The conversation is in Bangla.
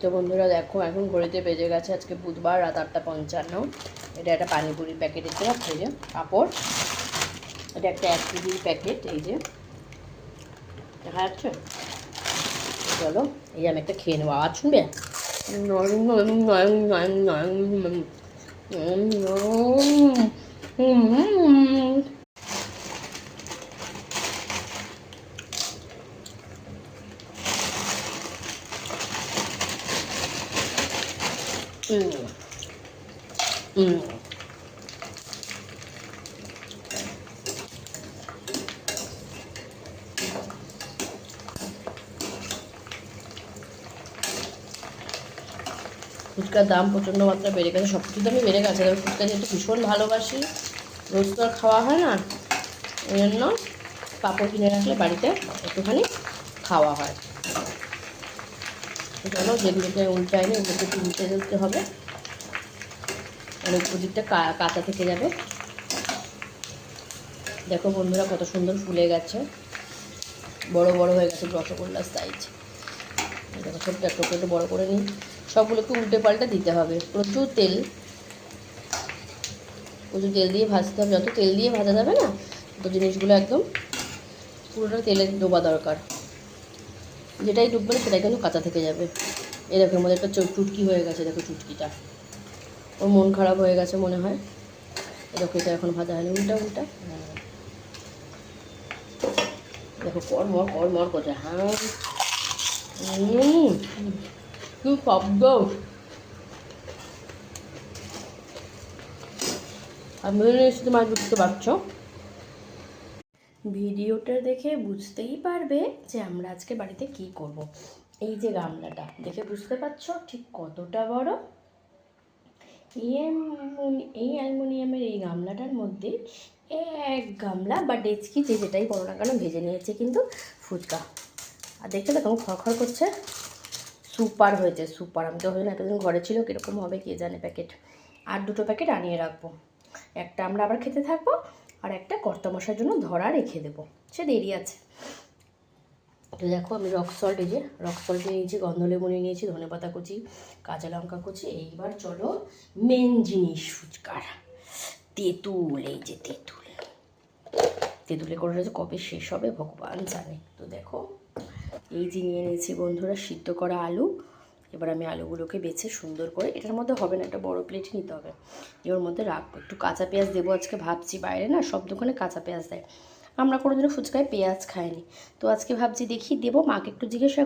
তো বন্ধুরা দেখো, এখন ঘড়িতে বেজে গেছে আজকে বুধবার রাত 8:55। এটা একটা পানিপুরির প্যাকেট, এতে এই যে পাঁপড়, এটা একটা 1 কেজির প্যাকেট, এই যে দেখা যাচ্ছে। চলো এই যে আমি একটা খেয়ে নেবো, আওয়াজ শুনবে? ফুচকার দাম প্রচণ্ড মাত্রা বেড়ে গেছে, সব কিছু দামই বেড়ে গেছে। তবে ফুচকা যেহেতু ভীষণ ভালোবাসি, রোজ তো আর খাওয়া হয় না, ওই জন্য পাঁপড় কিনে রাখলে বাড়িতে একটুখানি খাওয়া হয়। চলো যেগুলোকে উল্টায়নি ওগুলোকে একটু উল্টে দিতে হবে, অনেক প্রদীপটা কাঁচা থেকে যাবে। দেখো বন্ধুরা কত সুন্দর ফুলে গেছে, বড় বড় হয়ে গেছে রসগোল্লার সাইজ। দেখো ছোট্ট একটু একটু বড়ো করে নিই, সবগুলোকে উল্টে পাল্টে দিতে হবে। প্রচুর তেল দিয়ে ভাজতে হবে, যত তেল দিয়ে ভাজা যাবে না তো জিনিসগুলো একদম পুরোটা তেলে ডোবা দরকার, যেটাই ডুববে না সেটাই কিন্তু কাঁচা থেকে যাবে। এই দেখো আমাদের একটা চুটকি হয়ে গেছে, দেখো চুটকিটা, ওর মন খারাপ হয়ে গেছে মনে হয়। দেখো এটা এখন ভাজা হয়নি, উল্টা উল্টা দেখো কড়মড় করছে। হ্যাঁ কি শব্দ, আমি নিশ্চিত মাছ বুঝতে পারছো। ভিডিওটা দেখে বুঝতেই পারবে যে আমরা আজকে বাড়িতে কি করব। এই যে গামলাটা দেখে বুঝতে পারছো ঠিক কতটা বড়। এই অ্যালুমিনিয়ামের এই গামলাটার মধ্যে 1 গামলা বা ডেচকি যেটাই বড় না কেন ভেজে নিয়েছে কিন্তু ফুচকা। আর দেখতে দেখো খড়খড় করছে, সুপার হয়েছে সুপার। আমি তো না এতদিন ঘরে ছিল, কীরকম হবে কে জানে। প্যাকেট আর 2টো প্যাকেট আনিয়ে রাখবো, একটা আমরা আবার খেতে থাকবো আর একটা কর্তামশার জন্য ধরা রেখে দেবো, সে দেরি আছে। তো দেখো আমি রক সল্ট, এই যে রক সল্ট নিয়েছি, গন্ধলেবু নিয়েছি, ধনেপাতা কুচি, কাঁচা লঙ্কা কুচি। এইবার চলো মেন জিনিস ফুচকার, তেঁতুল। এই যে তেঁতুলে করে রয়েছে, কবে শেষ হবে ভগবান জানে। তো দেখো এই যে নিয়ে নিয়েছি বন্ধুরা সিদ্ধ করা আলু। এবার আমি আলুগুলোকে বেছে সুন্দর করে, এটার মধ্যে হবে না, একটা বড় প্লেটে নিতে হবে, এর মধ্যে রাখবো। একটু কাঁচা পেঁয়াজ দেবো আজকে, ভাবছি বাইরে না সব দোকানে কাঁচা পেঁয়াজ দেয়, আমরা কোনোদিনও ফুচকায় পেঁয়াজ খাইনি, তো আজকে ভাবছি দেখি দেবো। মাকে একটু জিজ্ঞাসা